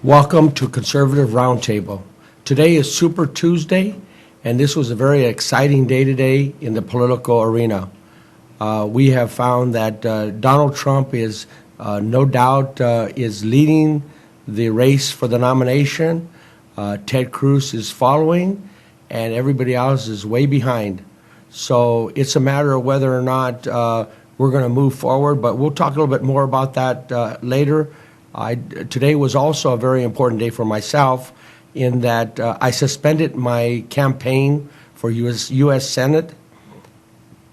Welcome to Conservative Roundtable. Today is Super Tuesday, and this was a very exciting day today in the political arena. We have found that Donald Trump is no doubt is leading the race for the nomination. Ted Cruz is following, and everybody else is way behind. So it's a matter of whether or not we're going to move forward, but we'll talk a little bit more about that later. Today was also a very important day for myself in that I suspended my campaign for U.S. Senate.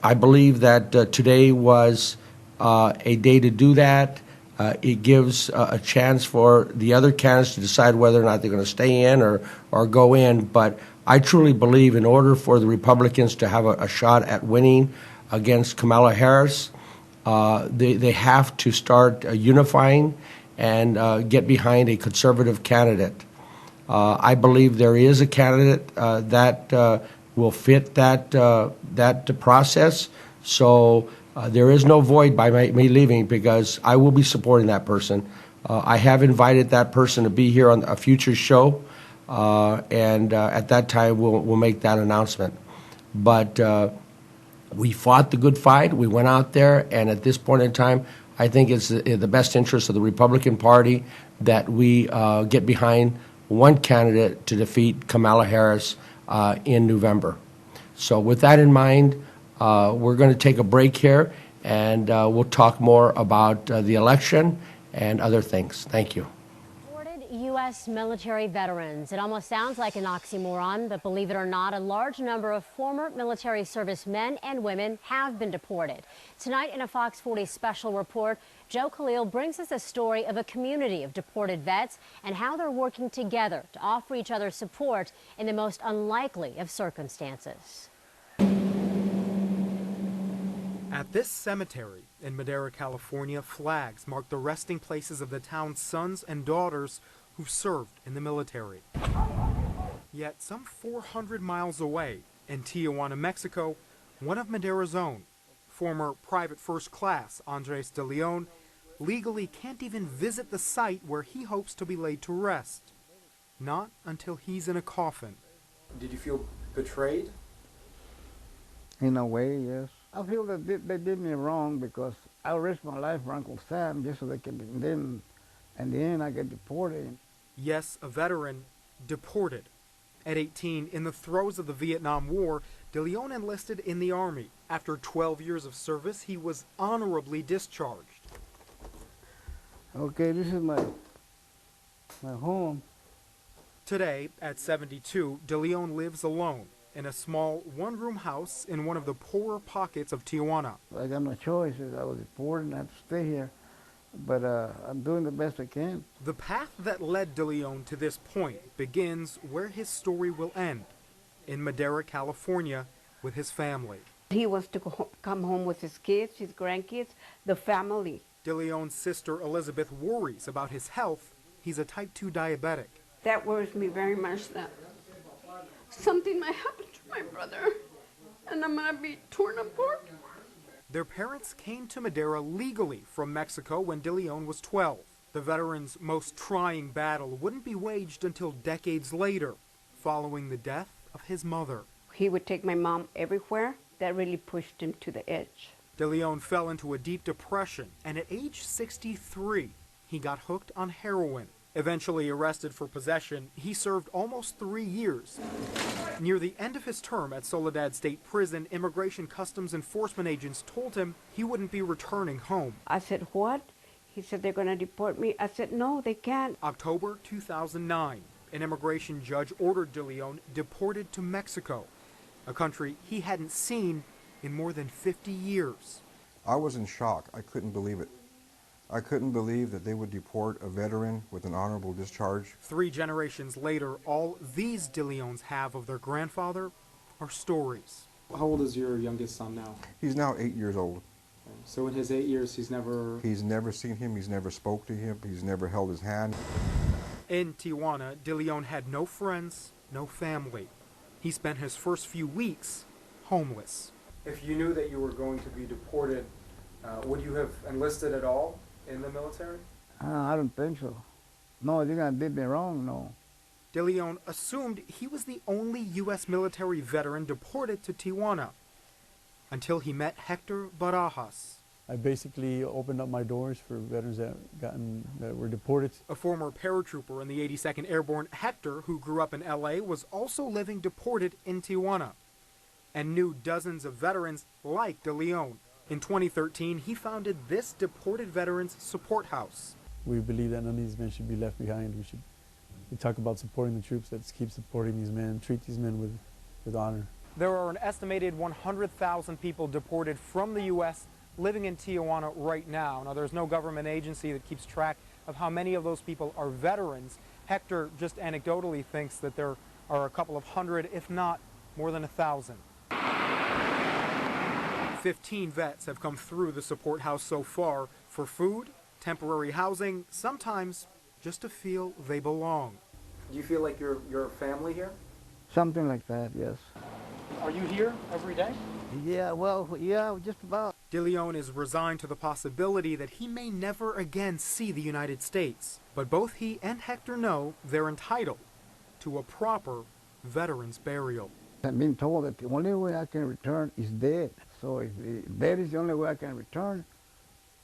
I believe that today was a day to do that. It gives a chance for the other candidates to decide whether or not they're going to stay in or go in. But I truly believe in order for the Republicans to have a shot at winning against Kamala Harris, they have to start unifying and get behind a conservative candidate. I believe there is a candidate that will fit that process. So there is no void by me leaving because I will be supporting that person. I have invited that person to be here on a future show, and at that time we'll make that announcement. But we fought the good fight. We went out there, and at this point in time, I think it's the best interest of the Republican Party that we get behind one candidate to defeat Kamala Harris in November. So with that in mind, we're going to take a break here, and we'll talk more about the election and other things. Thank you. U.S. military veterans. It almost sounds like an oxymoron, but believe it or not, a large number of former military service men and women have been deported. Tonight in a Fox 40 special report, Joe Khalil brings us a story of a community of deported vets and how they're working together to offer each other support in the most unlikely of circumstances. At this cemetery in Madera, California, flags mark the resting places of the town's sons and daughters who served in the military. Yet some 400 miles away in Tijuana, Mexico, one of Madera's own, former Private First Class Andres de Leon, legally can't even visit the site where he hopes to be laid to rest. Not until he's in a coffin. Did you feel betrayed? In a way, yes. I feel that they did me wrong because I risked my life for Uncle Sam just so they can, then in the end I get deported. Yes, a veteran, deported. At 18, in the throes of the Vietnam War, De Leon enlisted in the Army. After 12 years of service, he was honorably discharged. Okay, this is my home. Today, at 72, De Leon lives alone in a small one-room house in one of the poorer pockets of Tijuana. I got no choice. I was deported and I have to stay here. But I'm doing the best I can. The path that led De Leon to this point begins where his story will end, in Madera, California, with his family. He wants to come home with his kids, his grandkids, the family. De Leon's sister Elizabeth worries about his health. He's a type 2 diabetic. That worries me very much that something might happen to my brother and I'm going to be torn apart. Their parents came to Madera legally from Mexico when De Leon was 12. The veteran's most trying battle wouldn't be waged until decades later, following the death of his mother. He would take my mom everywhere. That really pushed him to the edge. De Leon fell into a deep depression, and at age 63, he got hooked on heroin. Eventually arrested for possession, he served almost 3 years. Near the end of his term at Soledad State Prison, Immigration Customs Enforcement agents told him he wouldn't be returning home. I said, what? He said, they're going to deport me. I said, no, they can't. October 2009, an immigration judge ordered De Leon deported to Mexico, a country he hadn't seen in more than 50 years. I was in shock. I couldn't believe it. I couldn't believe that they would deport a veteran with an honorable discharge. 3 generations later, all these De Leons have of their grandfather are stories. How old is your youngest son now? He's now 8 years old. So in his 8 years, he's never seen him, he's never spoke to him, he's never held his hand. In Tijuana, De Leon had no friends, no family. He spent his first few weeks homeless. If you knew that you were going to be deported, would you have enlisted at all in the military? I don't think so. No, they're gonna did me wrong, no. De Leon assumed he was the only U.S. military veteran deported to Tijuana until he met Hector Barajas, I basically opened up my doors for veterans that were deported. a former paratrooper in the 82nd Airborne. Hector, who grew up in L.A., was also living deported in Tijuana and knew dozens of veterans like De Leon. In 2013, he founded this deported veterans support house. We believe that none of these men should be left behind. We talk about supporting the troops. Let's keep supporting these men, treat these men with honor. There are an estimated 100,000 people deported from the U.S. living in Tijuana right now. Now, there's no government agency that keeps track of how many of those people are veterans. Hector just anecdotally thinks that there are a couple of hundred, if not more than 1,000. 15 vets have come through the support house so far for food, temporary housing, sometimes just to feel they belong. Do you feel like you're a family here? Something like that, yes. Are you here every day? Yeah, well, yeah, just about. De Leon is resigned to the possibility that he may never again see the United States. But both he and Hector know they're entitled to a proper veterans burial. I've been told that the only way I can return is dead. So if dead is the only way I can return,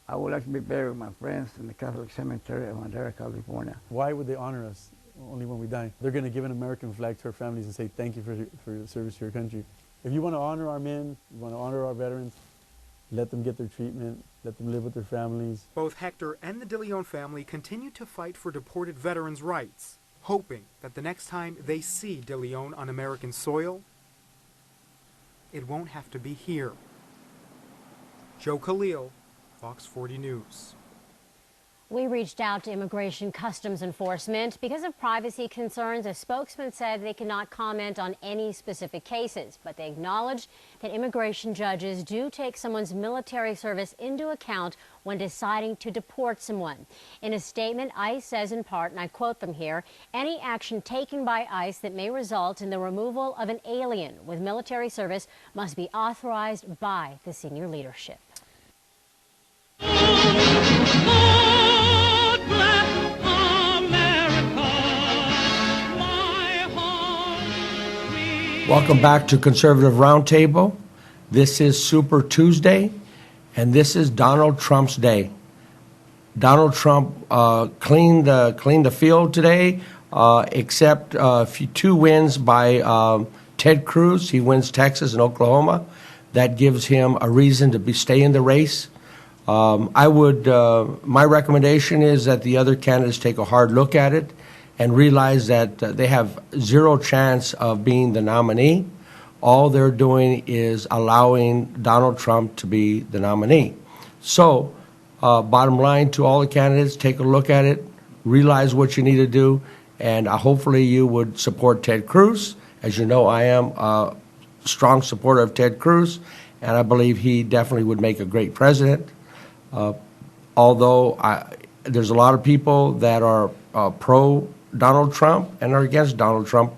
I would like to be buried with my friends in the Catholic Cemetery of Madera, California. Why would they honor us only when we die? They're going to give an American flag to our families and say thank you for your service to your country. If you want to honor our men, you want to honor our veterans, let them get their treatment, let them live with their families. Both Hector and the De Leon family continue to fight for deported veterans' rights, hoping that the next time they see De Leon on American soil, it won't have to be here. Joe Khalil, Fox 40 News. We reached out to Immigration Customs Enforcement. Because of privacy concerns, a spokesman said they cannot comment on any specific cases, but they acknowledged that immigration judges do take someone's military service into account when deciding to deport someone. In a statement, ICE says in part, and I quote them here, "Any action taken by ICE that may result in the removal of an alien with military service must be authorized by the senior leadership." Welcome back to Conservative Roundtable. This is Super Tuesday, and this is Donald Trump's day. Donald Trump cleaned the field today, except two wins by Ted Cruz. He wins Texas and Oklahoma. That gives him a reason to stay in the race. My recommendation is that the other candidates take a hard look at it and realize that they have zero chance of being the nominee. All they're doing is allowing Donald Trump to be the nominee. So, bottom line to all the candidates, take a look at it, realize what you need to do, and hopefully you would support Ted Cruz. As you know, I am a strong supporter of Ted Cruz, and I believe he definitely would make a great president. Although there's a lot of people that are pro Donald Trump and are against Donald Trump,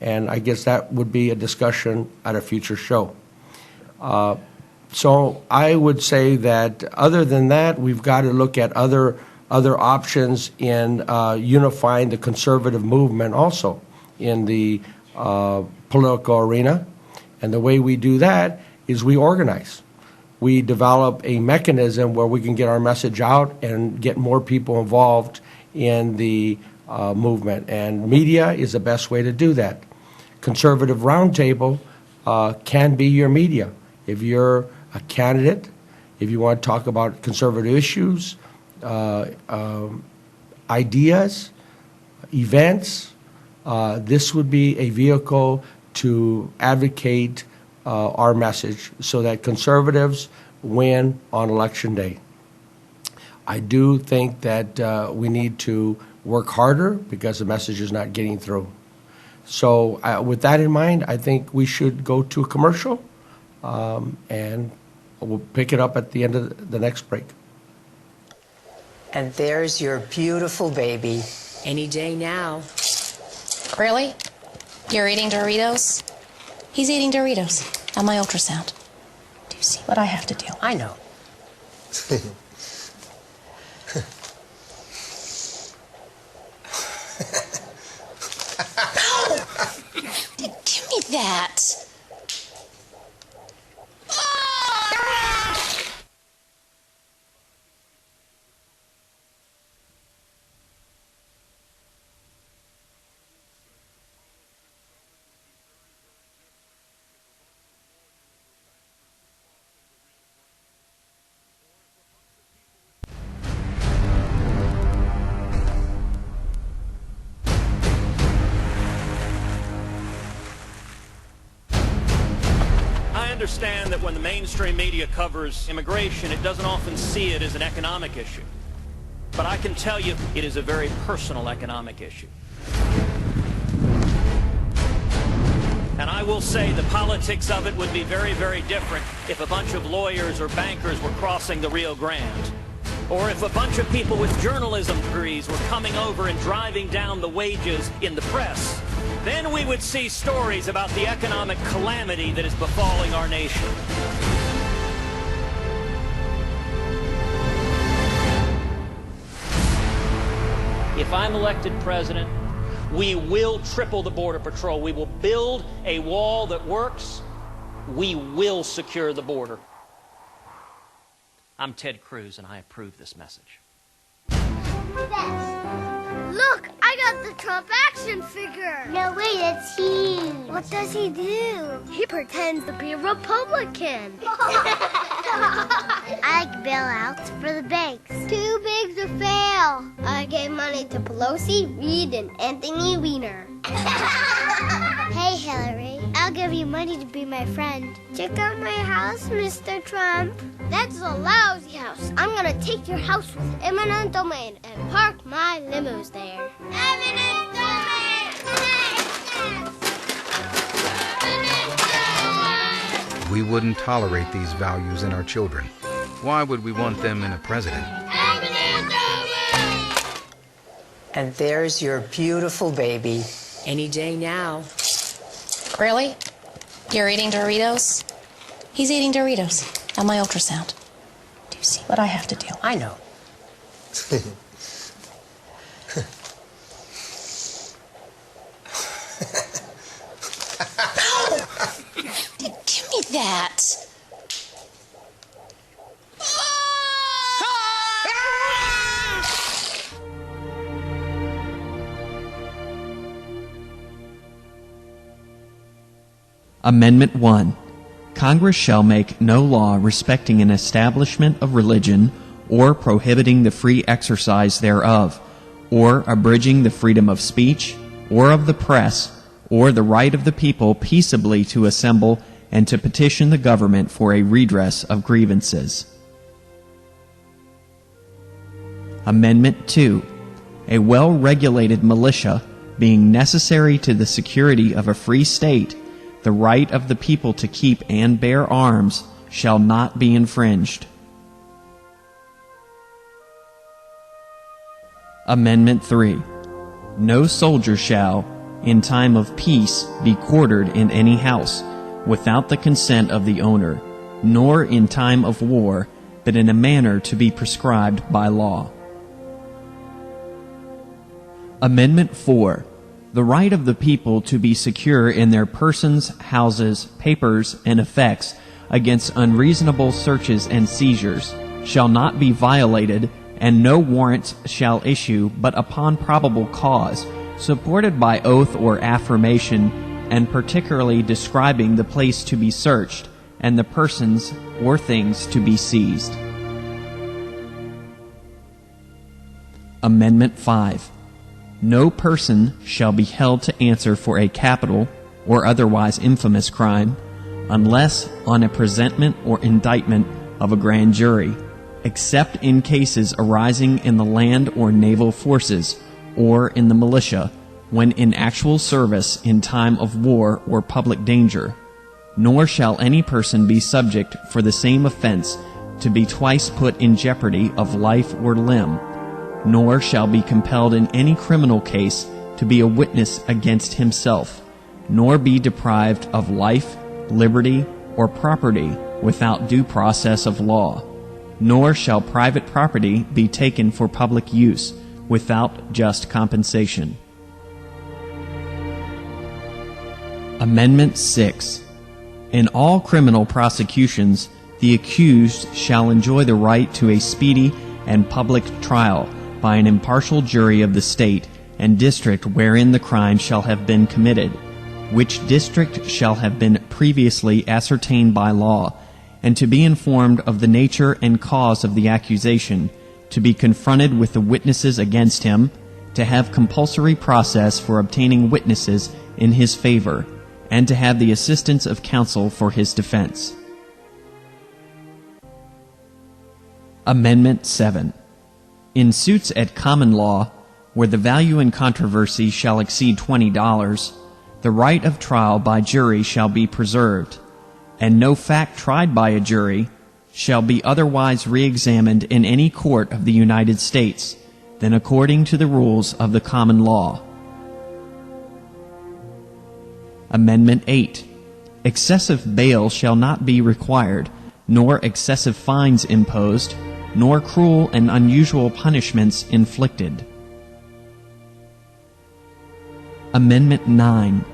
and I guess that would be a discussion at a future show. So I would say that other than that, we've got to look at other options in unifying the conservative movement also in the political arena. And the way we do that is we organize. We develop a mechanism where we can get our message out and get more people involved in the movement. And media is the best way to do that. Conservative Roundtable can be your media. If you're a candidate, if you want to talk about conservative issues, ideas, events, this would be a vehicle to advocate our message so that conservatives win on Election Day. I do think that we need to work harder because the message is not getting through. So with that in mind, I think we should go to a commercial, and we'll pick it up at the end of the next break. And there's your beautiful baby. Any day now. Really? You're eating Doritos? He's eating Doritos on my ultrasound. Do you see what I have to do? I know. that. I understand that when the mainstream media covers immigration, it doesn't often see it as an economic issue. But I can tell you it is a very personal economic issue. And I will say the politics of it would be very, very different if a bunch of lawyers or bankers were crossing the Rio Grande. Or if a bunch of people with journalism degrees were coming over and driving down the wages in the press. Then we would see stories about the economic calamity that is befalling our nation. If I'm elected president, we will triple the Border Patrol. We will build a wall that works. We will secure the border. I'm Ted Cruz, and I approve this message. Look, I got the Trump action figure. No way, that's huge. What does he do? He pretends to be a Republican. I like bailouts for the banks. Too big to fail. I gave money to Pelosi, Reid, and Anthony Weiner. Hey, Hillary, I'll give you money to be my friend. Check out my house, Mr. Trump. That's a lousy house. I'm gonna take your house with eminent domain and park my limos there. Eminent domain! We wouldn't tolerate these values in our children. Why would we want them in a president? And there's your beautiful baby. Any day now. Really? You're eating Doritos? He's eating Doritos on my ultrasound. Do you see what I have to do? I know. Give me that. Amendment 1. Congress shall make no law respecting an establishment of religion, or prohibiting the free exercise thereof, or abridging the freedom of speech, or of the press, or the right of the people peaceably to assemble and to petition the government for a redress of grievances. Amendment 2. A well-regulated militia, being necessary to the security of a free state, the right of the people to keep and bear arms shall not be infringed. Amendment 3. No soldier shall, in time of peace, be quartered in any house, without the consent of the owner, nor in time of war, but in a manner to be prescribed by law. Amendment 4. The right of the people to be secure in their persons, houses, papers, and effects against unreasonable searches and seizures shall not be violated, and no warrants shall issue but upon probable cause, supported by oath or affirmation, and particularly describing the place to be searched, and the persons or things to be seized. Amendment 5. No person shall be held to answer for a capital or otherwise infamous crime, unless on a presentment or indictment of a grand jury, except in cases arising in the land or naval forces, or in the militia, when in actual service in time of war or public danger. Nor shall any person be subject for the same offense to be twice put in jeopardy of life or limb, nor shall be compelled in any criminal case to be a witness against himself, nor be deprived of life, liberty, or property without due process of law, nor shall private property be taken for public use without just compensation. Amendment 6. In all criminal prosecutions, the accused shall enjoy the right to a speedy and public trial by an impartial jury of the state and district wherein the crime shall have been committed, which district shall have been previously ascertained by law, and to be informed of the nature and cause of the accusation, to be confronted with the witnesses against him, to have compulsory process for obtaining witnesses in his favor, and to have the assistance of counsel for his defense. Amendment 7. In suits at common law, where the value in controversy shall exceed $20, the right of trial by jury shall be preserved, and no fact tried by a jury shall be otherwise re-examined in any court of the United States than according to the rules of the common law. Amendment 8. Excessive bail shall not be required, nor excessive fines imposed, nor cruel and unusual punishments inflicted. Amendment 9.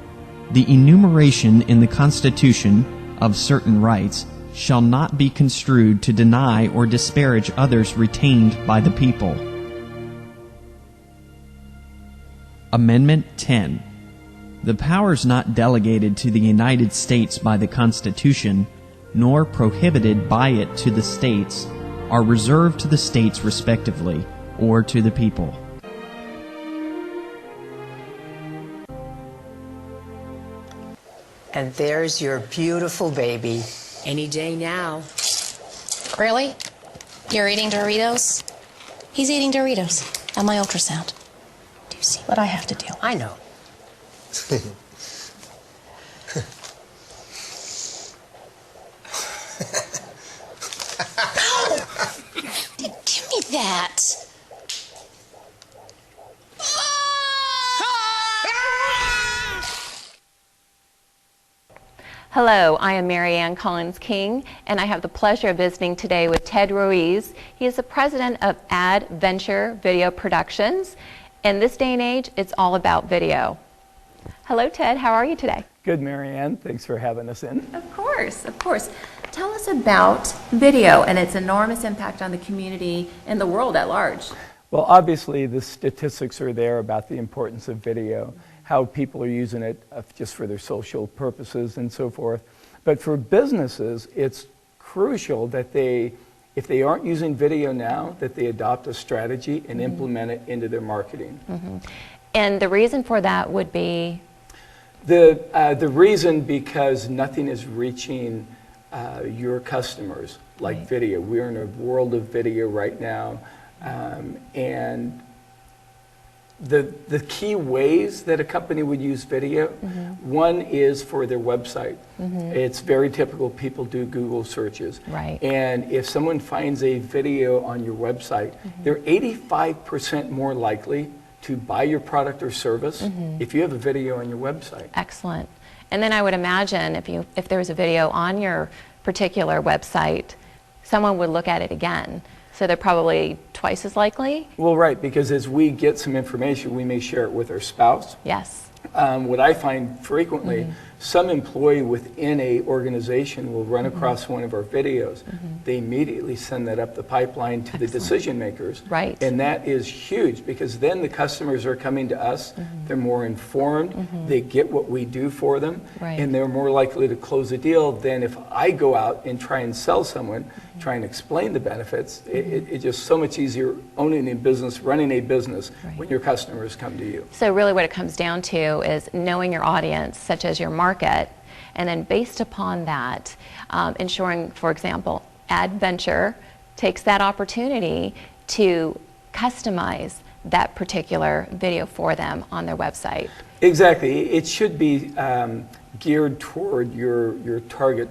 The enumeration in the Constitution of certain rights shall not be construed to deny or disparage others retained by the people. Amendment 10. The powers not delegated to the United States by the Constitution, nor prohibited by it to the states, are reserved to the states respectively, or to the people. And there's your beautiful baby. Any day now. Really? You're eating Doritos? He's eating Doritos on my ultrasound. Do you see what I have to do? I know. Give me that. Hello, I am Mary Ann Collins King, and I have the pleasure of visiting today with Ted Ruiz. He is the president of Adventure Video Productions. In this day and age, it's all about video. Hello, Ted. How are you today? Good, Mary Ann. Thanks for having us in. Of course, of course. Tell us about video and its enormous impact on the community and the world at large. Well, obviously, the statistics are there about the importance of video, how people are using it just for their social purposes and so forth. But for businesses, it's crucial that if they aren't using video now, that they adopt a strategy and implement it into their marketing. And the reason for that would be? The reason, because nothing is reaching your customers like video. We're in a world of video right now. And the key ways that a company would use video, one is for their website. It's very typical. People do Google searches. Right. And if someone finds a video on your website, they're 85% more likely to buy your product or service if you have a video on your website. Excellent. And then I would imagine if there was a video on your particular website, someone would look at it again. So they're probably twice as likely? Well, right, because as we get some information, we may share it with our spouse. Yes. What I find frequently, some employee within a organization will run across one of our videos. They immediately send that up the pipeline to the decision makers. Right. And that is huge, because then the customers are coming to us, they're more informed, they get what we do for them, and they're more likely to close a deal than if I go out and try and sell someone, try and explain the benefits. It's just so much easier owning a business, running a business, when your customers come to you. So really what it comes down to is knowing your audience, such as your market, and then based upon that, ensuring, for example, Adventure takes that opportunity to customize that particular video for them on their website. Exactly. It should be geared toward your target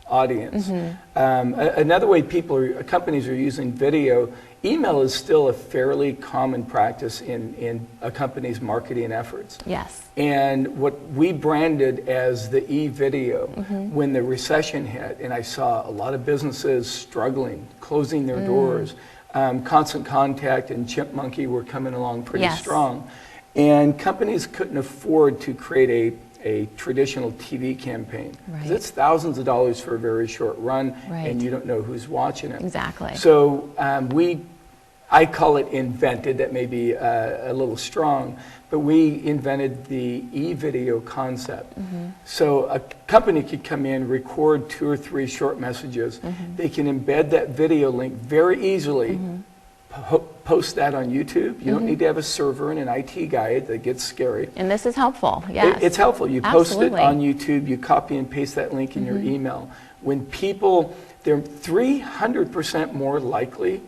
audience. Another way companies are using video, email is still a fairly common practice in a company's marketing efforts. Yes. And what we branded as the e-video, when the recession hit, and I saw a lot of businesses struggling, closing their doors, Constant Contact and Chipmunky were coming along pretty strong. And companies couldn't afford to create a traditional TV campaign. 'Cause Right. it's thousands of dollars for a very short run, Right. and you don't know who's watching it. Exactly. So I call it invented, that may be a little strong, but we invented the e-video concept. So a company could come in, record 2 or 3 short messages. They can embed that video link very easily, post that on YouTube. You don't need to have a server and an IT guy. That gets scary. And this is helpful, yes. It's helpful. You post it Absolutely. on YouTube, you copy and paste that link in your email. When people, they're 300% more likely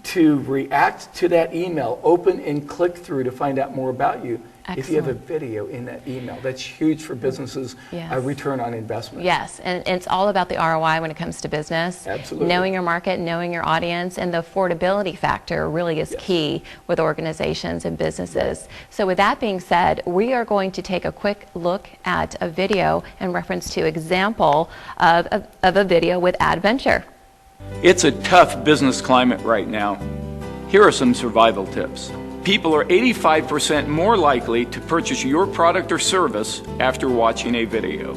to react to that email, open and click through to find out more about you. If you have a video in that email, that's huge for businesses, return on investment. Yes, and it's all about the ROI when it comes to business. Absolutely. Knowing your market, knowing your audience, and the affordability factor really is key with organizations and businesses. So with that being said, we are going to take a quick look at a video in reference to example of a video with Adventure. It's a tough business climate right now. Here are some survival tips. People are 85% more likely to purchase your product or service after watching a video.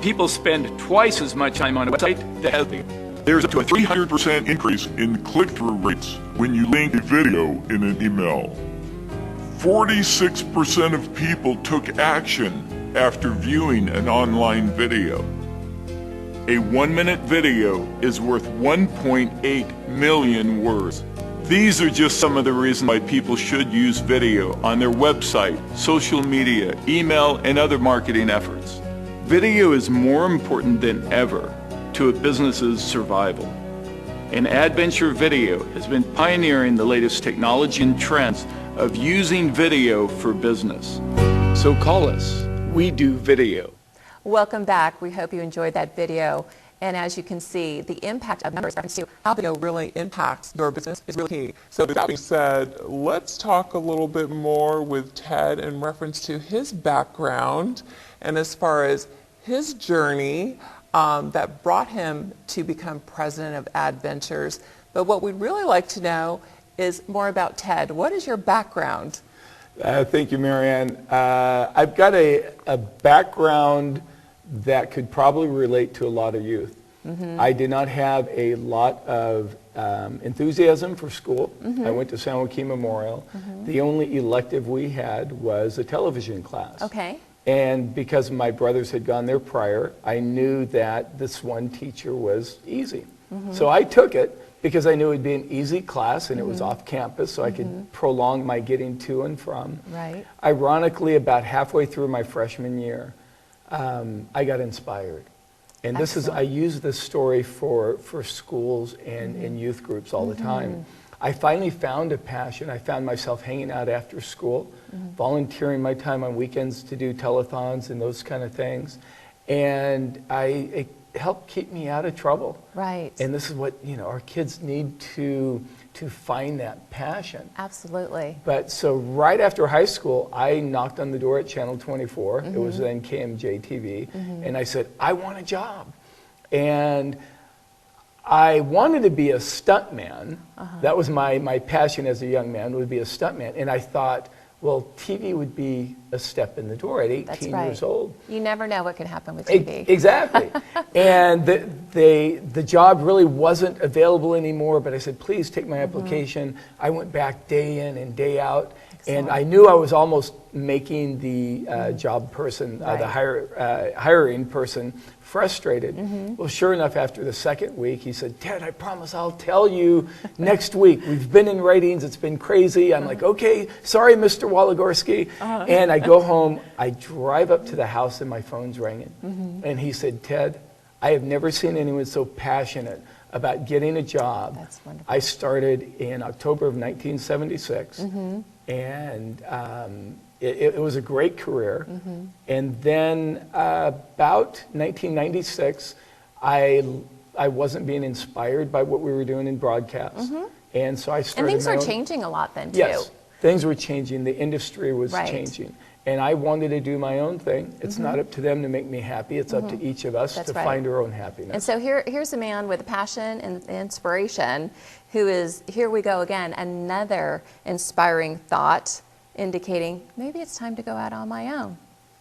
People spend twice as much time on a website that has video. There's up to a 300% increase in click-through rates when you link a video in an email. 46% of people took action after viewing an online video. A 1-minute video is worth 1.8 million words. These are just some of the reasons why people should use video on their website, social media, email, and other marketing efforts. Video is more important than ever to a business's survival. And Adventure Video has been pioneering the latest technology and trends of using video for business. So call us. We do video. Welcome back. We hope you enjoyed that video. And as you can see, the impact of numbers reference to how video really impacts your business is really key. So with that being said, let's talk a little bit more with Ted in reference to his background and as far as his journey that brought him to become president of Adventures. But what we'd really like to know is more about Ted. What is your background? Thank you, Marianne. I've got a background that could probably relate to a lot of youth. I did not have a lot of enthusiasm for school. I went to San Joaquin Memorial. The only elective we had was a television class. Okay. And because my brothers had gone there prior, I knew that this one teacher was easy. So I took it because I knew it would be an easy class and it was off campus, so I could prolong my getting to and from. Right. Ironically, about halfway through my freshman year, I got inspired. And this is, I use this story for schools and youth groups all the time. I finally found a passion. I found myself hanging out after school, volunteering my time on weekends to do telethons and those kind of things. And it helped keep me out of trouble. Right. And this is what, our kids need to find that passion. Absolutely. But so right after high school, I knocked on the door at Channel 24. It was then KMJ TV. And I said, I want a job. And I wanted to be a stuntman. That was my passion as a young man, would be a stuntman. And I thought, well, TV would be a step in the door at 18 years old. You never know what can happen with TV. Exactly. And the job really wasn't available anymore, but I said, please take my application. I went back day in and day out. And I knew I was almost making the job person, the hiring person, frustrated. Well, sure enough, after the second week, he said, Ted, I promise I'll tell you next week. We've been in ratings. It's been crazy. I'm like, okay, sorry, Mr. Walagorsky. And I go home. I drive up to the house and my phone's ringing. And he said, Ted, I have never seen anyone so passionate about getting a job. That's wonderful. I started in October of 1976. And it was a great career. And then about 1996, I wasn't being inspired by what we were doing in broadcast. And so I started. And things were changing a lot then, too. Yes, things were changing. The industry was changing. And I wanted to do my own thing. It's not up to them to make me happy. It's up to each of us to find our own happiness. And so here's a man with a passion and inspiration who is, here we go again, another inspiring thought indicating maybe it's time to go out on my own.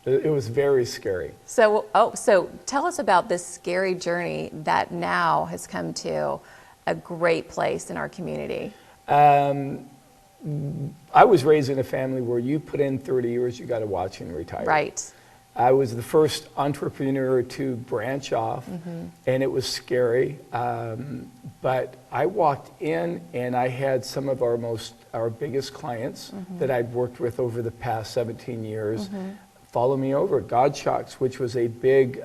It was very scary. So, so tell us about this scary journey that now has come to a great place in our community. I was raised in a family where you put in 30 years, you got to watch and retire. Right. I was the first entrepreneur to branch off, and it was scary. But I walked in, and I had some of our biggest clients that I'd worked with over the past 17 years follow me over. God Shocks, which was a big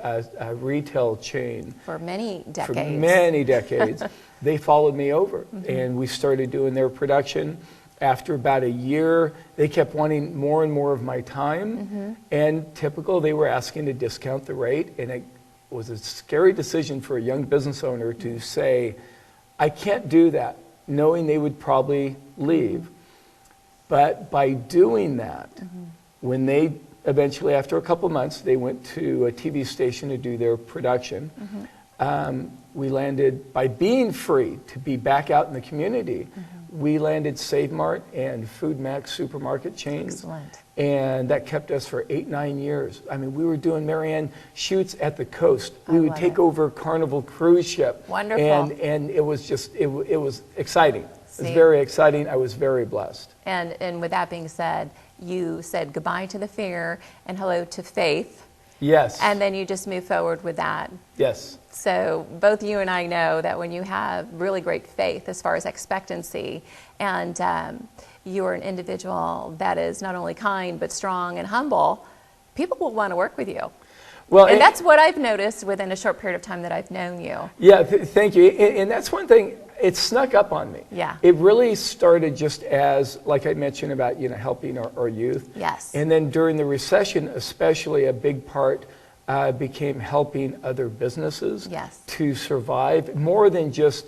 retail chain For many decades. For many decades, they followed me over, and we started doing their production. After about a year, they kept wanting more and more of my time, and typical, they were asking to discount the rate, and it was a scary decision for a young business owner to say, I can't do that, knowing they would probably leave. But by doing that, when they eventually, after a couple months, they went to a TV station to do their production, we landed, by being free to be back out in the community, we landed Save Mart and Food Max supermarket chains. Excellent. And that kept us for 8-9 years. I mean, we were doing, Marianne, shoots at the coast. We would take over Carnival cruise ship. Wonderful. And it was just, it was exciting. It was very exciting. I was very blessed. And with that being said, you said goodbye to the fear and hello to faith. Yes. And then you just move forward with that. Yes. So both you and I know that when you have really great faith as far as expectancy, and you are an individual that is not only kind but strong and humble, people will want to work with you. Well, and that's what I've noticed within a short period of time that I've known you. Yeah, thank you. And that's one thing, it snuck up on me. Yeah. It really started just as, like I mentioned about, helping our youth. Yes. And then during the recession, especially, a big part became helping other businesses to survive, more than just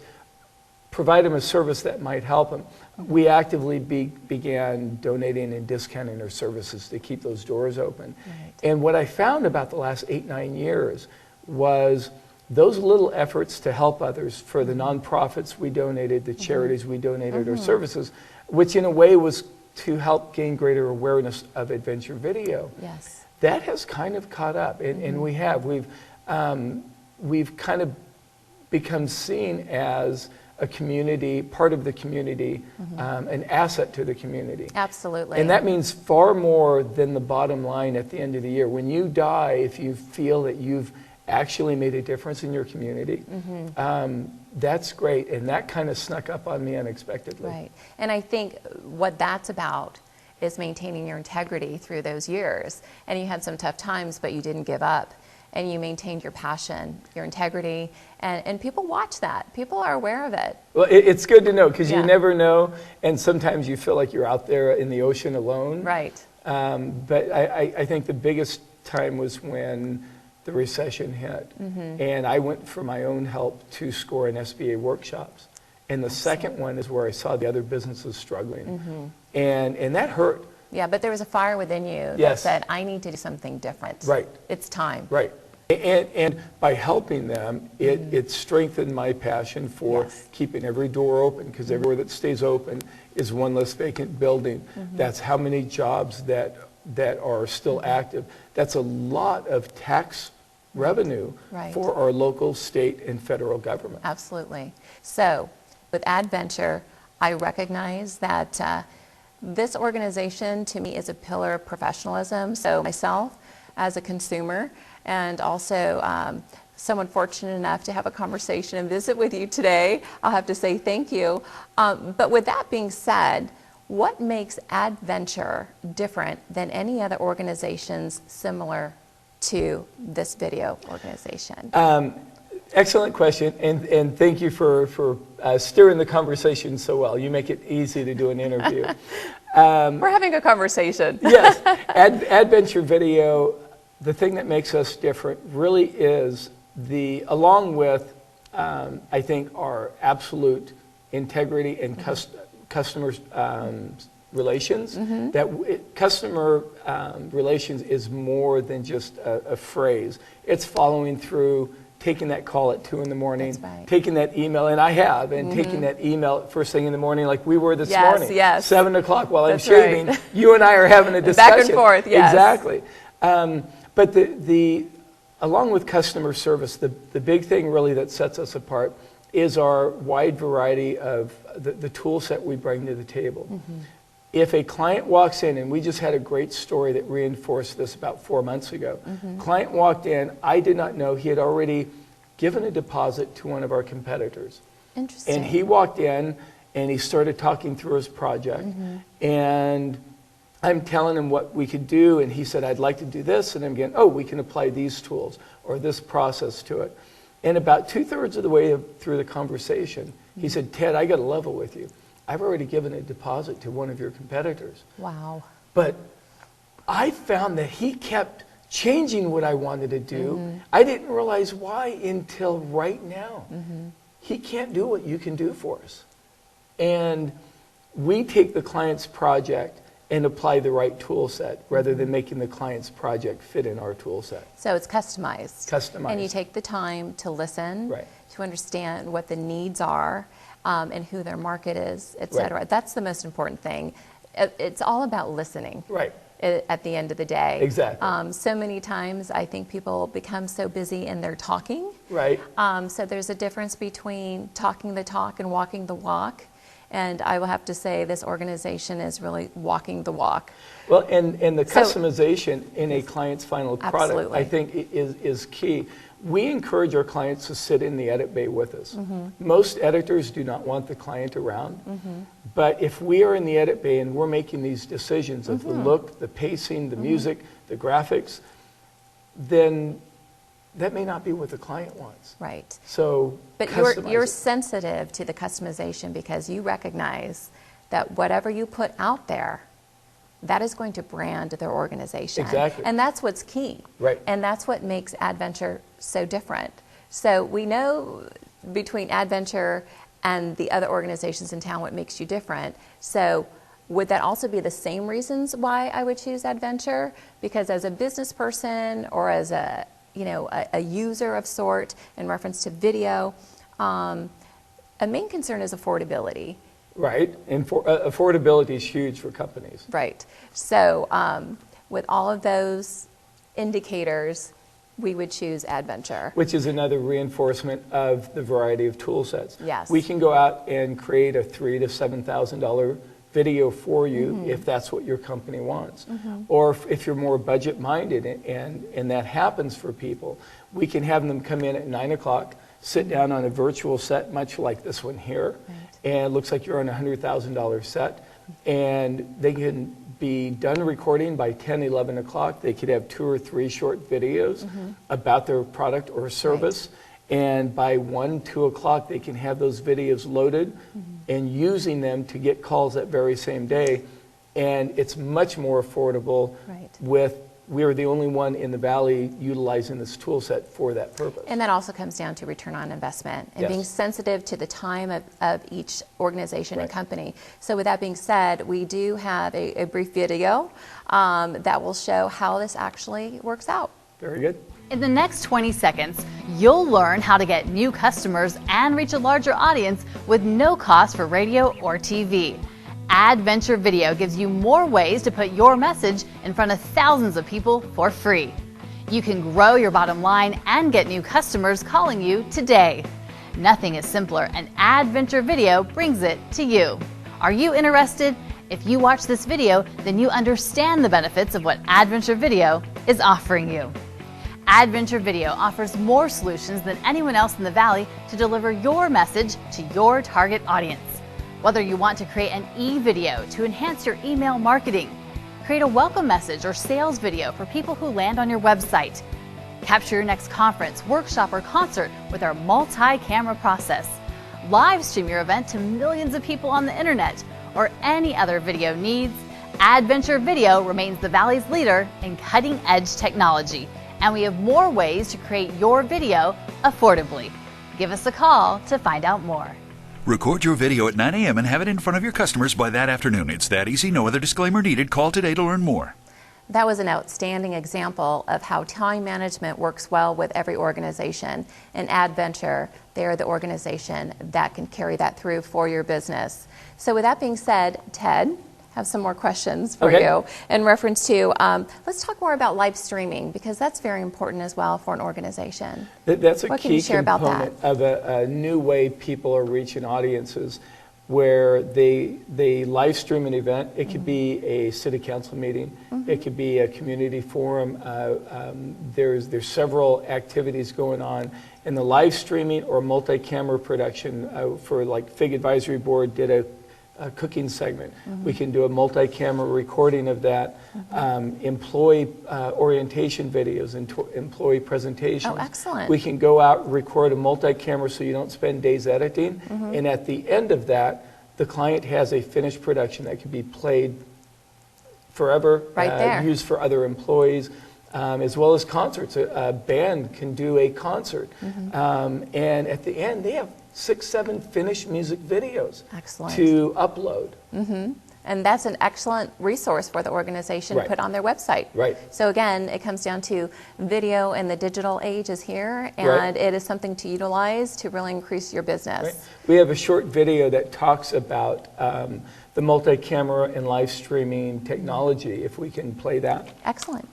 provide them a service that might help them. We actively began donating and discounting our services to keep those doors open. Right. And what I found about the last 8-9 years was those little efforts to help others, for the nonprofits we donated, the charities we donated our services, which in a way was to help gain greater awareness of adventure video. Yes. That has kind of caught up, and we've kind of become seen as a community, part of the community, an asset to the community. Absolutely. And that means far more than the bottom line at the end of the year. When you die, if you feel that you've actually made a difference in your community, that's great. And that kind of snuck up on me unexpectedly. Right. And I think what that's about is maintaining your integrity through those years. And you had some tough times, but you didn't give up. And you maintained your passion, your integrity, and people watch that. People are aware of it. Well, it's good to know, because you never know, and sometimes you feel like you're out there in the ocean alone. Right. But I think the biggest time was when the recession hit, and I went for my own help to score in SBA workshops. And the second one is where I saw the other businesses struggling, and that hurt. Yeah, but there was a fire within you that said, I need to do something different. Right. It's time. Right. And by helping them, it strengthened my passion for keeping every door open, because everywhere that stays open is one less vacant building. That's how many jobs that are still active. That's a lot of tax revenue for our local, state, and federal government. Absolutely. So with Adventure, I recognize that this organization to me is a pillar of professionalism. So myself as a consumer, and also someone fortunate enough to have a conversation and visit with you today, I'll have to say thank you. But with that being said, what makes Adventure different than any other organizations similar to this video organization? Excellent question, and thank you for steering the conversation so well. You make it easy to do an interview. We're having a conversation. Yes, Adventure Video, the thing that makes us different really is along with, I think, our absolute integrity and customer relations, customer relations is more than just a phrase. It's following through, taking that call at 2 in the morning, taking that email, and I have, and taking that email first thing in the morning, like we were this morning, 7 o'clock while I'm shaving. You and I are having a discussion. Back and forth, yes. Exactly. But along with customer service, the big thing really that sets us apart is our wide variety of the tool set we bring to the table. Mm-hmm. If a client walks in, and we just had a great story that reinforced this about 4 months ago. Mm-hmm. Client walked in, I did not know he had already given a deposit to one of our competitors. Interesting. And he walked in and he started talking through his project. Mm-hmm. And I'm telling him what we could do, and he said, I'd like to do this, and I'm getting, oh, we can apply these tools or this process to it. And about 2/3 of the way through the conversation, he said, Ted, I got to level with you. I've already given a deposit to one of your competitors. Wow. But I found that he kept changing what I wanted to do. Mm-hmm. I didn't realize why until right now. Mm-hmm. He can't do what you can do for us. And we take the client's project and apply the right tool set rather than making the client's project fit in our tool set. So it's customized. Customized. And you take the time to listen, Right. to understand what the needs are, and who their market is, et cetera. Right. That's the most important thing. It's all about listening. Right. At the end of the day. Exactly. So many times I think people become so busy in their talking. Right. So there's a difference between talking the talk and walking the walk. And I will have to say this organization is really walking the walk. Well, and the customization in a client's final product, Absolutely. I think is key. We encourage our clients to sit in the edit bay with us. Mm-hmm. Most editors do not want the client around, Mm-hmm. but if we are in the edit bay and we're making these decisions of the Mhm. look, the pacing, the Mhm. music, the graphics, then that may not be what the client wants. Right. So But customize you're it. sensitive to the customization because you recognize that whatever you put out there, that is going to brand their organization. Exactly. And that's what's key. Right. And that's what makes Adventure so different. So we know between Adventure and the other organizations in town what makes you different. So would that also be the same reasons why I would choose Adventure? Because as a business person or as a user of sort in reference to video, a main concern is affordability. Right, and affordability is huge for companies. Right. So with all of those indicators, we would choose Adventure. Which is another reinforcement of the variety of tool sets. Yes. We can go out and create a $3,000 to $7,000 video for you Mhm. if that's what your company wants. Mhm. Or if you're more budget minded and that happens for people, we can have them come in at 9 o'clock, sit down on a virtual set much like this one here, and it looks like you're on a $100,000 set, and they can be done recording by 10, 11 o'clock. They could have 2 or 3 short videos Mhm. about their product or service. And by 1, 2 o'clock, they can have those videos loaded and using them to get calls that very same day. And it's much more affordable we're the only one in the Valley utilizing this tool set for that purpose. And that also comes down to return on investment and Yes. being sensitive to the time of each organization and company. So with that being said, we do have a brief video that will show how this actually works out. Very good. In the next 20 seconds, you'll learn how to get new customers and reach a larger audience with no cost for radio or TV. Adventure Video gives you more ways to put your message in front of thousands of people for free. You can grow your bottom line and get new customers calling you today. Nothing is simpler, and Adventure Video brings it to you. Are you interested? If you watch this video, then you understand the benefits of what Adventure Video is offering you. Adventure Video offers more solutions than anyone else in the Valley to deliver your message to your target audience. Whether you want to create an e-video to enhance your email marketing, create a welcome message or sales video for people who land on your website, capture your next conference, workshop, or concert with our multi-camera process, live stream your event to millions of people on the internet, or any other video needs, Adventure Video remains the Valley's leader in cutting-edge technology, and we have more ways to create your video affordably. Give us a call to find out more. Record your video at 9 a.m. and have it in front of your customers by that afternoon. It's that easy. No other disclaimer needed. Call today to learn more. That was an outstanding example of how time management works well with every organization. And Adventure, they're the organization that can carry that through for your business. So with that being said, Ted, have some more questions for Okay. you in reference to, let's talk more about live streaming, because that's very important as well for an organization. That's a What can key you share about that? component of a new way people are reaching audiences, where they live stream an event. It could be a city council meeting. It could be a community forum. There's several activities going on. And the live streaming or multi-camera production for, like, Fig Advisory Board did a cooking segment. We can do a multi-camera recording of that. Employee orientation videos and employee presentations. Oh, excellent. We can go out and record a multi-camera so you don't spend days editing. And at the end of that, the client has a finished production that can be played forever, Right there. used for other employees, as well as concerts. A band can do a concert. And at the end, they have 6, 7 finished music videos Excellent. to upload. And that's an excellent resource for the organization Right. to put on their website. Right. So again, it comes down to video, and the digital age is here, and Right. it is something to utilize to really increase your business. Right. We have a short video that talks about the multi-camera and live streaming technology, if we can play that. Excellent.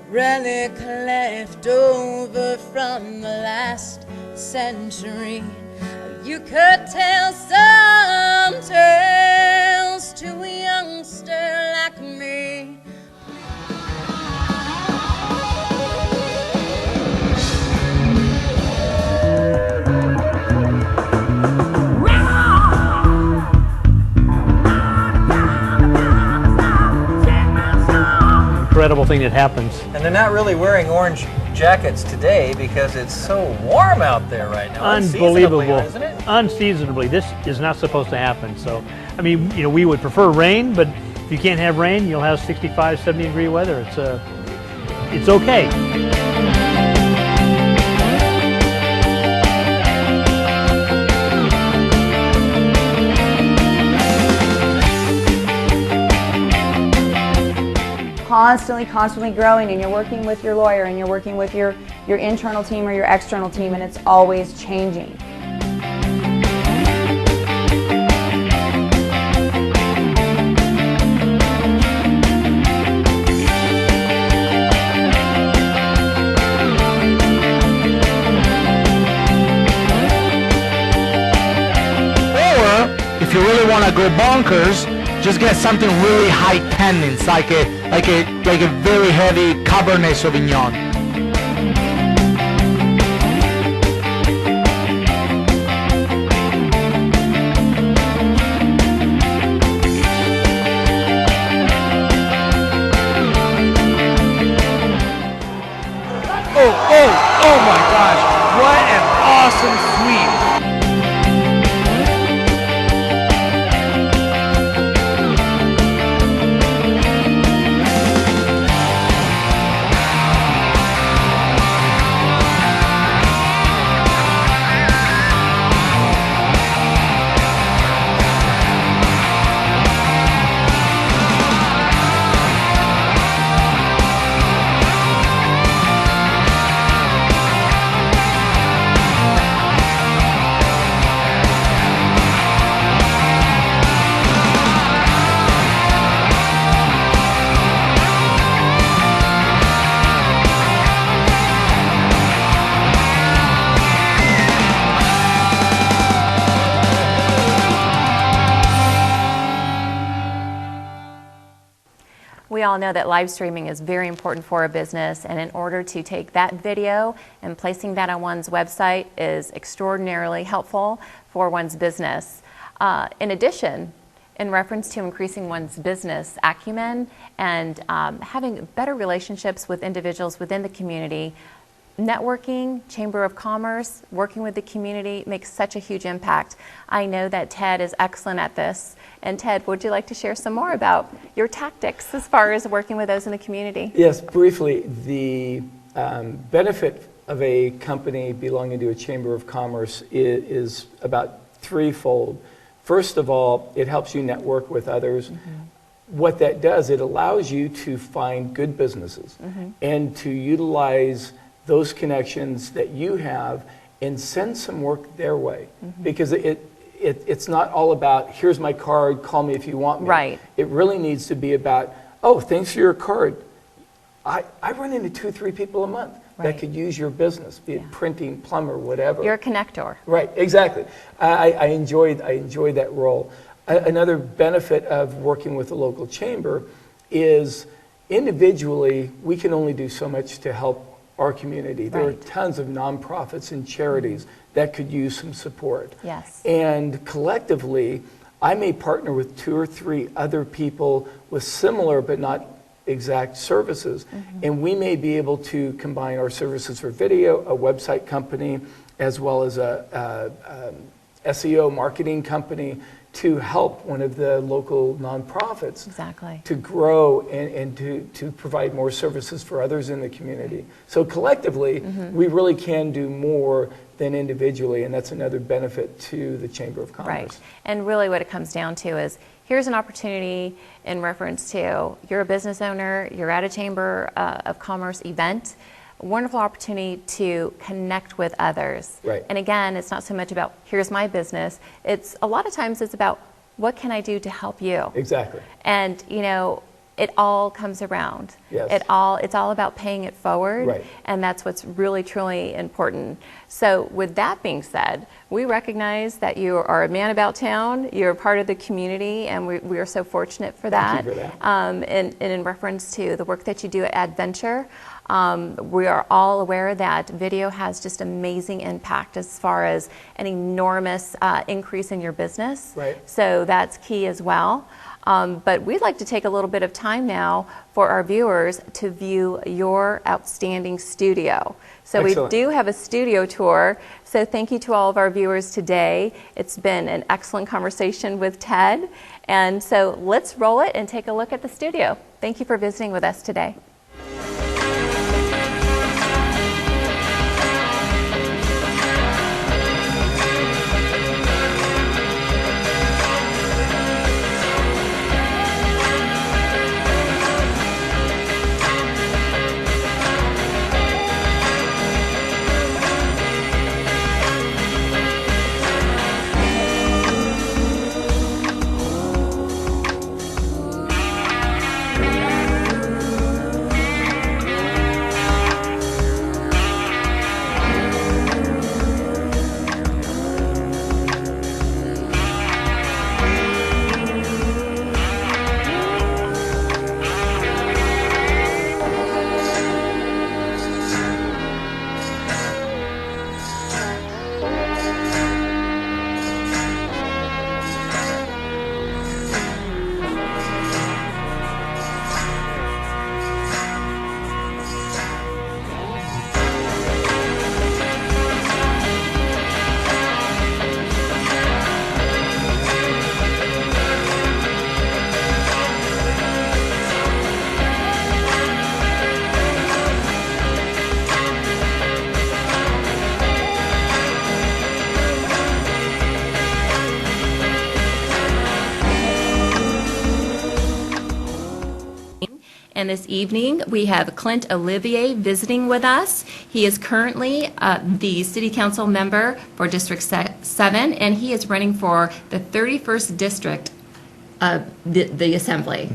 Relic left over from the last century. You could tell some tales to a youngster like me. Incredible thing that happens. And they're not really wearing orange jackets today because it's so warm out there right now. Unbelievable. Unseasonably, isn't it? Unseasonably. This is not supposed to happen. So, I mean, you know, we would prefer rain, but if you can't have rain, you'll have 65, 70 degree weather. It's okay. Constantly growing, and you're working with your lawyer, and you're working with your internal team or your external team, and it's always changing. Or if you really want to go bonkers, just get something really high tannins, like a very heavy Cabernet Sauvignon. Oh my gosh, what an awesome sweep. We all know that live streaming is very important for a business, and in order to take that video and placing that on one's website is extraordinarily helpful for one's business. In addition, in reference to increasing one's business acumen and having better relationships with individuals within the community, networking, Chamber of Commerce, working with the community makes such a huge impact. I know that Ted is excellent at this. And Ted, would you like to share some more about your tactics as far as working with those in the community? Yes, briefly, the benefit of a company belonging to a Chamber of Commerce is about threefold. First of all, it helps you network with others. What that does, it allows you to find good businesses and to utilize those connections that you have and send some work their way. Because it's not all about, here's my card, call me if you want me. Right. It really needs to be about, oh, thanks for your card. I run into 2 or 3 people a month that could use your business, be it printing, plumber, whatever. You're a connector. Right, exactly. I enjoy that role. Another benefit of working with the local chamber is individually, we can only do so much to help our community. There are tons of nonprofits and charities that could use some support. Yes. And collectively, I may partner with 2 or 3 other people with similar but not exact services. And we may be able to combine our services for video, a website company, as well as a SEO marketing company to help one of the local nonprofits to grow and to provide more services for others in the community. So collectively, we really can do more than individually, and that's another benefit to the Chamber of Commerce. Right. And really what it comes down to is, here's an opportunity in reference to, you're a business owner, you're at a Chamber of Commerce event, a wonderful opportunity to connect with others. Right. And again, it's not so much about, here's my business, it's a lot of times it's about, what can I do to help you? Exactly. And you know, it all comes around. Yes. It's all about paying it forward, Right. and that's what's really, truly important. So with that being said, we recognize that you are a man about town, you're a part of the community, and we are so fortunate for that. Thank you for that. And in reference to the work that you do at Adventure, we are all aware that video has just amazing impact as far as an enormous increase in your business. Right. So that's key as well. But we'd like to take a little bit of time now for our viewers to view your outstanding studio. So Excellent. we do have a studio tour. So thank you to all of our viewers today. It's been an excellent conversation with Ted. And so let's roll it and take a look at the studio. Thank you for visiting with us today. And this evening, we have Clint Olivier visiting with us. He is currently the City Council member for District 7, and he is running for the 31st District of the Assembly.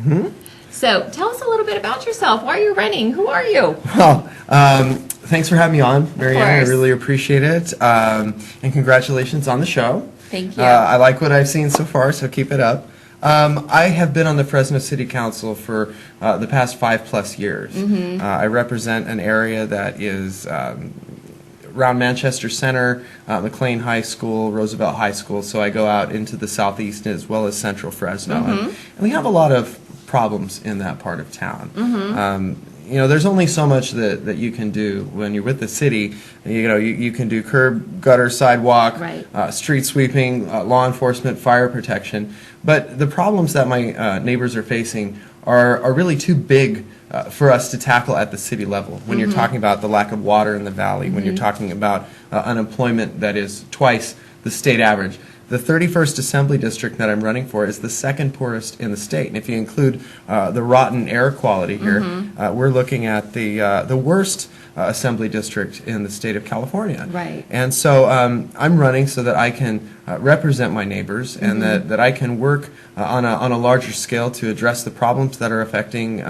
So tell us a little bit about yourself. Why are you running? Who are you? Well, thanks for having me on, Marianne. I course. really appreciate it. And congratulations on the show. Thank you. I like what I've seen so far, so keep it up. I have been on the Fresno City Council for the past 5+ years. I represent an area that is around Manchester Center, McLean High School, Roosevelt High School, so I go out into the southeast as well as central Fresno. And we have a lot of problems in that part of town. there's only so much that you can do when you're with the city. You can do curb, gutter, sidewalk, Right. street sweeping, law enforcement, fire protection. But the problems that my neighbors are facing are really too big for us to tackle at the city level. When you're talking about the lack of water in the valley, when you're talking about unemployment that is twice the state average. The 31st Assembly District that I'm running for is the second poorest in the state. And if you include the rotten air quality here, we're looking at the worst Assembly District in the state of California. Right. And so I'm running so that I can represent my neighbors and that I can work on a larger scale to address the problems that are affecting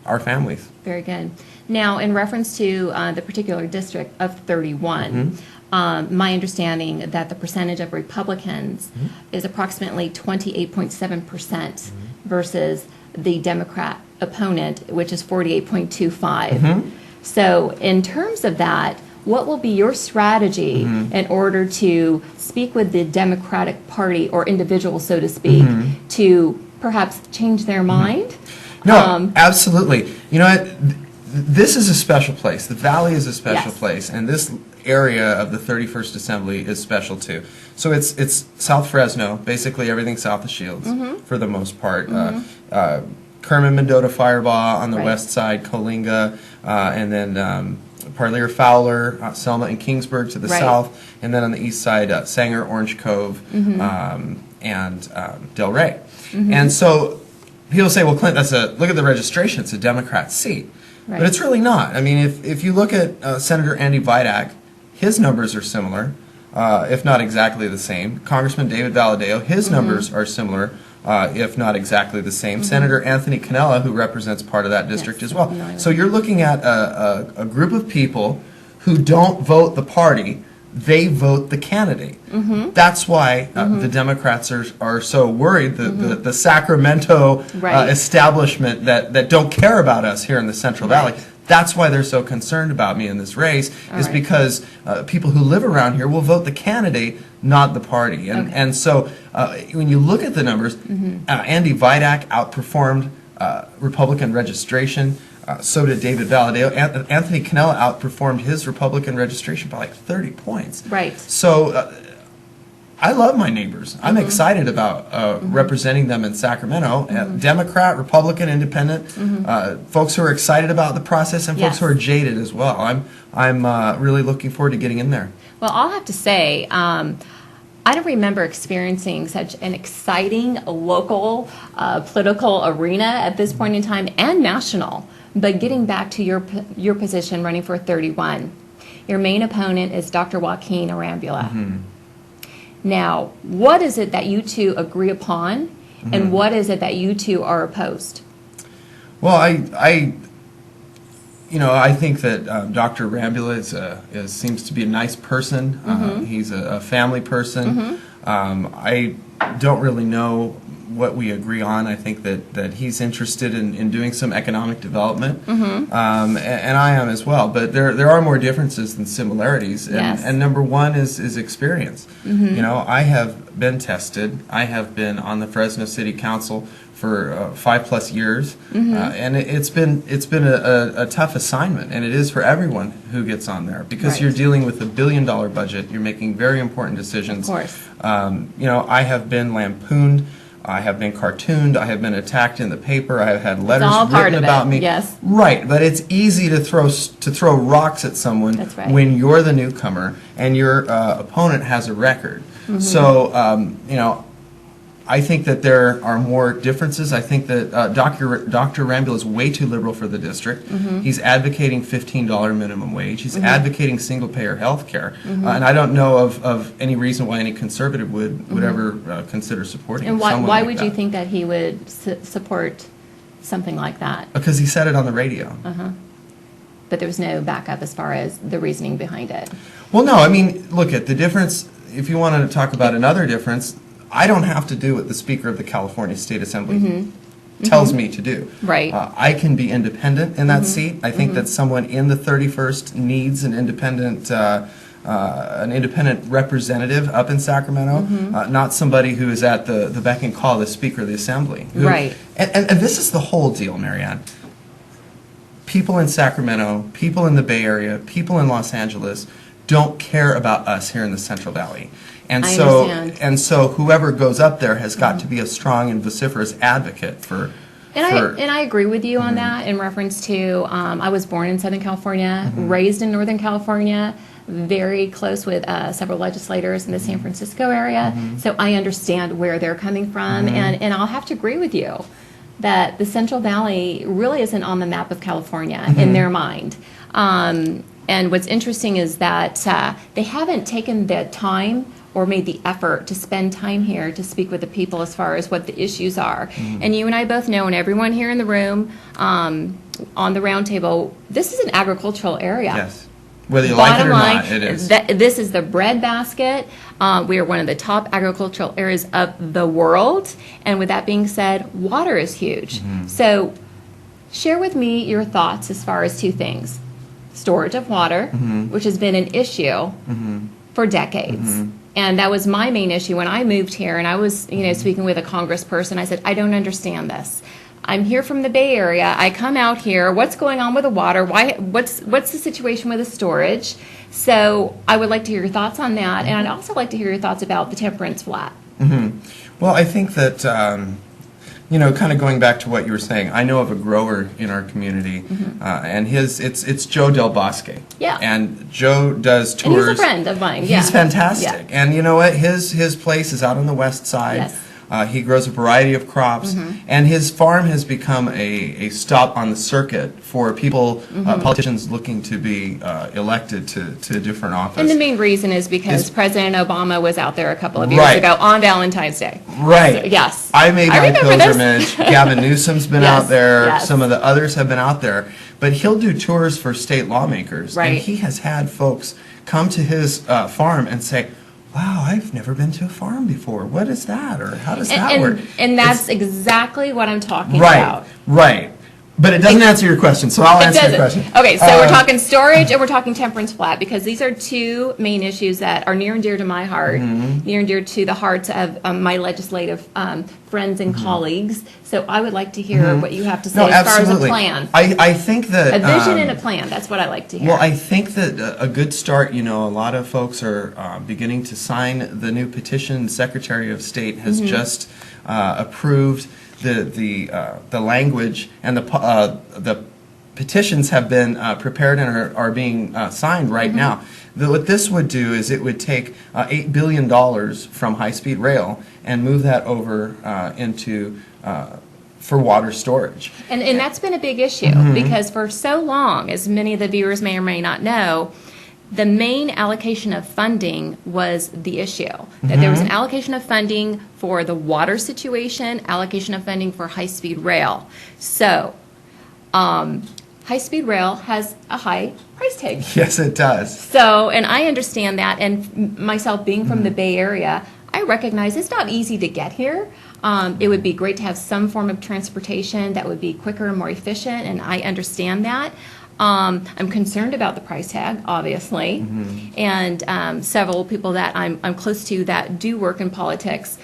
our families. Very good. Now, in reference to the particular district of 31, my understanding that the percentage of Republicans is approximately 28.7% versus the Democrat opponent, which is 48.25. So in terms of that, what will be your strategy in order to speak with the Democratic Party or individuals, so to speak, to perhaps change their mind? No, absolutely. You know what? This is a special place. The Valley is a special place, and this area of the 31st Assembly is special too. So it's South Fresno, basically everything south of Shields for the most part. Kerman, Mendota, Firebaugh on the west side, Coalinga, and then Parlier, Fowler, Selma, and Kingsburg to the south, and then on the east side, Sanger, Orange Cove, and Del Rey. And so people say, well, Clint, look at the registration, it's a Democrat seat. But it's really not. I mean, if you look at Senator Andy Vidak, his numbers are similar, if not exactly the same. Congressman David Valadeo, his numbers are similar, if not exactly the same. Senator Anthony Cannella, who represents part of that district as well. So you're looking at a group of people who don't vote the party, they vote the candidate. That's why the Democrats are so worried, the Sacramento establishment that don't care about us here in the Central Valley. That's why they're so concerned about me in this race, is because people who live around here will vote the candidate, not the party. And so when you look at the numbers, Andy Vidak outperformed Republican registration. So did David Valadeo. Anthony Cannella outperformed his Republican registration by like 30 points. Right. So I love my neighbors. I'm excited about representing them in Sacramento. Democrat, Republican, Independent, folks who are excited about the process, and folks who are jaded as well. I'm really looking forward to getting in there. Well, I'll have to say, I don't remember experiencing such an exciting local political arena at this point in time, and national. But getting back to your position running for 31, your main opponent is Dr. Joaquin Arambula. Now, what is it that you two agree upon, and what is it that you two are opposed? Well, I think that Dr. Arambula seems to be a nice person. He's a family person. I don't really know what we agree on. I think that he's interested in doing some economic development, and I am as well. But there are more differences than similarities. And number one is experience. You know, I have been tested. I have been on the Fresno City Council for 5+ years, and it's been a tough assignment, and it is for everyone who gets on there, because you're dealing with $1 billion budget. You're making very important decisions. Of course. I have been lampooned. I have been cartooned. I have been attacked in the paper. I have had letters written about me. Yes. Right, but it's easy to throw rocks at someone when you're the newcomer and your opponent has a record. So I think that there are more differences. I think that Dr. Arambula is way too liberal for the district. He's advocating $15 minimum wage. He's advocating single-payer health care. And I don't know of any reason why any conservative would ever consider supporting and someone why like would that. you think that he would support something like that? Because he said it on the radio. But there was no backup as far as the reasoning behind it. Well, no, I mean, look at the difference. If you wanted to talk about another difference, I don't have to do what the Speaker of the California State Assembly tells me to do. Right. I can be independent in that seat. I think that someone in the 31st needs an independent representative up in Sacramento, not somebody who is at the beck and call of the Speaker of the Assembly. Right. And this is the whole deal, Marianne. people in Sacramento, people in the Bay Area, people in Los Angeles don't care about us here in the Central Valley. And I so, understand. and so whoever goes up there has got to be a strong and vociferous advocate for. And I agree with you on that in reference to, I was born in Southern California, raised in Northern California, very close with several legislators in the San Francisco area, so I understand where they're coming from, and I'll have to agree with you that the Central Valley really isn't on the map of California in their mind. And what's interesting is that they haven't taken the time or made the effort to spend time here to speak with the people as far as what the issues are. And you and I both know, and everyone here in the room on the Roundtable, this is an agricultural area. Yes. Whether you like it or not, it is. This is the breadbasket. We are one of the top agricultural areas of the world. And with that being said, water is huge. So share with me your thoughts as far as two things. Storage of water, which has been an issue for decades. And that was my main issue when I moved here, and I was, speaking with a congressperson. I said, I don't understand this. I'm here from the Bay Area. I come out here. What's going on with the water? What's the situation with the storage? So I would like to hear your thoughts on that, and I'd also like to hear your thoughts about the temperance flat. Well, I think that kind of going back to what you were saying, I know of a grower in our community, and it's Joe Del Bosque. Yeah. And Joe does tours. And he's a friend of mine. He's fantastic. Yeah. And you know what? His place is out on the west side. Yes. He grows a variety of crops, and his farm has become a stop on the circuit for people, politicians looking to be elected to a different office. And the main reason is because President Obama was out there a couple of years ago on Valentine's Day. Right. So, yes. I made my remember pilgrimage. Gavin Newsom's been Yes, out there. yes. Some of the others have been out there. But he'll do tours for state lawmakers. Right. And he has had folks come to his farm and say, wow, I've never been to a farm before. What is that? Or how does that work? And that's exactly what I'm talking Right, about. right. But it doesn't answer your question, so I'll answer your question. Okay, so we're talking storage and we're talking temperance flat, because these are two main issues that are near and dear to my heart, near and dear to the hearts of my legislative friends and colleagues. So I would like to hear what you have to say as far as a plan. I think that a vision and a plan, that's what I like to hear. Well, I think that a good start, a lot of folks are beginning to sign the new petition. The Secretary of State has just approved the language, and the petitions have been prepared and are being signed right now. What this would do is it would take $8 billion from high-speed rail and move that over into for water storage. And that's been a big issue, because for so long, as many of the viewers may or may not know, the main allocation of funding was the issue. That there was an allocation of funding for the water situation, allocation of funding for high-speed rail. So, high-speed rail has a high price tag. Yes, it does. So, and I understand that, and myself being from the Bay Area, I recognize it's not easy to get here. It would be great to have some form of transportation that would be quicker and more efficient, and I understand that. I'm concerned about the price tag, obviously, and several people that I'm close to that do work in politics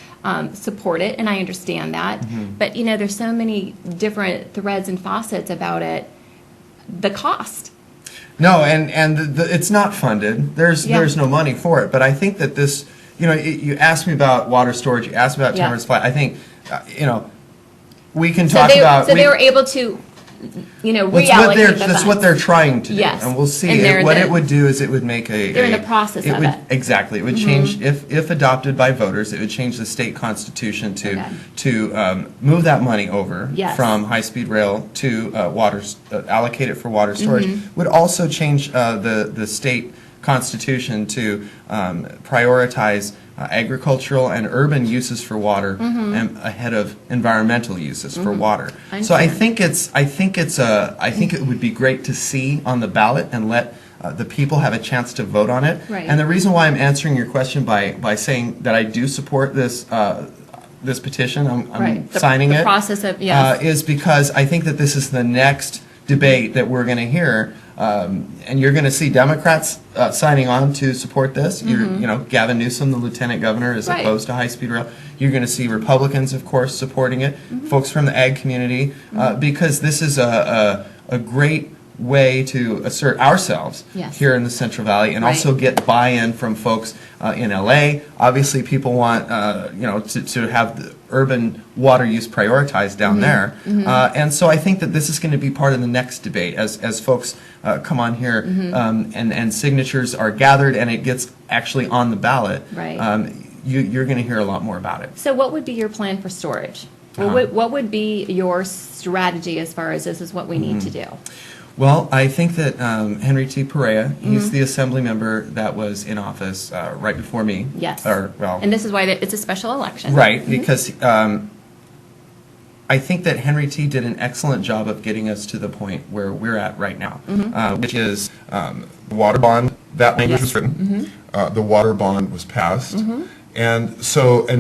support it, and I understand that. But, there's so many different threads and facets about it. The cost. No, and it's not funded. There's no money for it. But I think that this, you asked me about water storage, you asked me about temperance flat. I think, we can talk about. So they were able to reallocate the that's what they're trying to do. Yes. And we'll see. What it would do is it would make they're in the process of it. Exactly. It would change, if adopted by voters, it would change the state constitution to move that money over from high-speed rail to allocate it for water storage. Would also change the state constitution to prioritize agricultural and urban uses for water and ahead of environmental uses for water. So I think it would be great to see on the ballot and let the people have a chance to vote on it. Right. And the reason why I'm answering your question by saying that I do support this this petition, I'm signing it, process of, is because I think that this is the next debate that we're going to hear. And you're going to see Democrats signing on to support this. Gavin Newsom, the lieutenant governor, is opposed to high-speed rail. You're going to see Republicans, of course, supporting it. Folks from the ag community, because this is a great way to assert ourselves Yes. here in the Central Valley, and Right. also get buy-in from folks in LA. Obviously, people want to have the urban water use prioritized down there, and so I think that this is going to be part of the next debate as folks come on here and signatures are gathered and it gets actually on the ballot. Right. You're going to hear a lot more about it. So what would be your plan for storage? What would be your strategy as far as this is what we need to do? Well, I think that Henry T. Perea, he's the assembly member that was in office right before me. Yes. And And this is why it's a special election. right, because I think that Henry T. did an excellent job of getting us to the point where we're at right now, which is The water bond, that language was written. Mm-hmm. The water bond was passed. And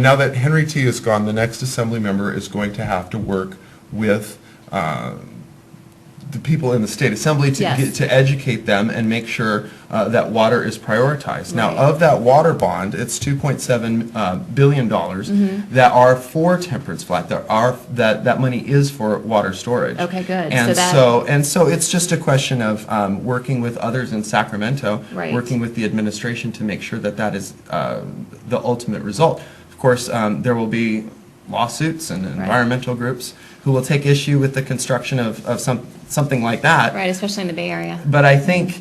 now that Henry T. is gone, the next assembly member is going to have to work with the people in the state assembly to Yes. to educate them and make sure that water is prioritized. Now, Right. of that water bond, it's $2.7 billion that are for temperance flat. That money is for water storage. Okay, good. And So so it's just a question of working with others in Sacramento, Right. working with the administration to make sure that that is the ultimate result. Of course, there will be lawsuits and environmental groups who will take issue with the construction of something like that. Right, especially in the Bay Area. But I think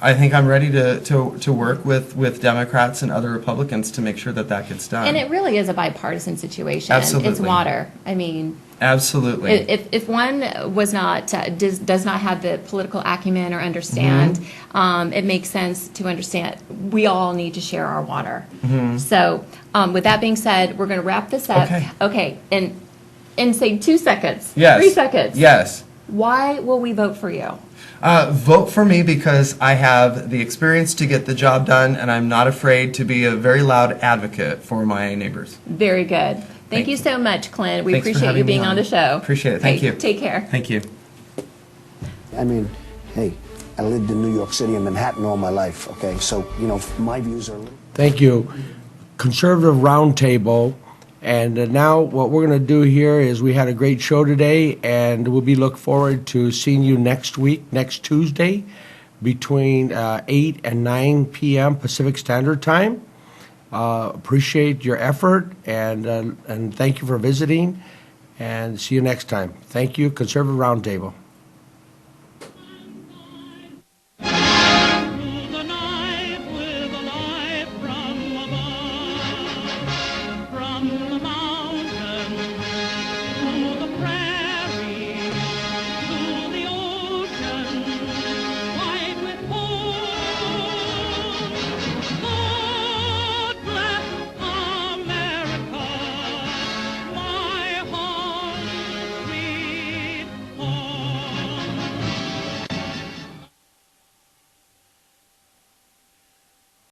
I think I'm ready to work with Democrats and other Republicans to make sure that that gets done. And it really is a bipartisan situation. Absolutely. It's water. I mean, Absolutely. if one was not does not have the political acumen or understand, it makes sense to understand we all need to share our water. So, with that being said, we're going to wrap this up. Okay. And in say 2 seconds. Yes. 3 seconds. Yes. Why will we vote for you? Vote for me because I have the experience to get the job done, and I'm not afraid to be a very loud advocate for my neighbors. Very good. Thank you so much, Clint. We Thanks for appreciate you having me being on the show. Appreciate it. Thank Okay, you. Take care. Thank you. I mean, hey, I lived in New York City and Manhattan all my life, okay? So, my views are a little... Thank you. Conservative Roundtable. And now what we're going to do here is we had a great show today, and we'll be look forward to seeing you next week, next Tuesday, between 8 and 9 p.m. Pacific Standard Time. Appreciate your effort, and thank you for visiting, and see you next time. Thank you, Conservative Roundtable.